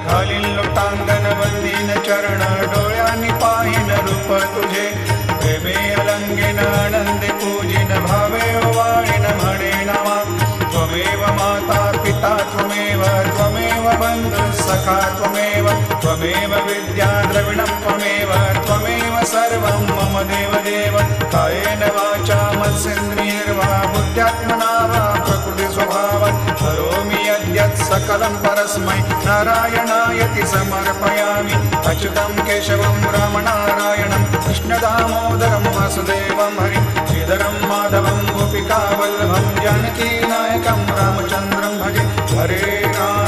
घालीन लोटांगण वंदीन चरण डोळ्यांनी पाहिन रूप तुझे प्रेमे अलंगिन आनंदे पूजिन भावे ओवाळीन म्हणे नामा त्वमेव माता पिता त्वमेव त्वमेव बंधु सखा त्वमेव त्वमेव विद्या द्रविणं त्वमेव त्वमेव सर्वं मम देवदेव कायेन वाचा मनसेन्द्रियैर्वा बुद्ध्यात्मना वा प्रकृति स्वभावात् करोमि यद्यत् सकलं परस्मै नारायणायति समर्पयामि अच्युतं केशवं रामनारायणं कृष्णदामोदरं वासुदेवं हरिं श्रीधरं माधवं गोपिकावल्लभं जानकीनायकं रामचन्द्रं भजे हरे राम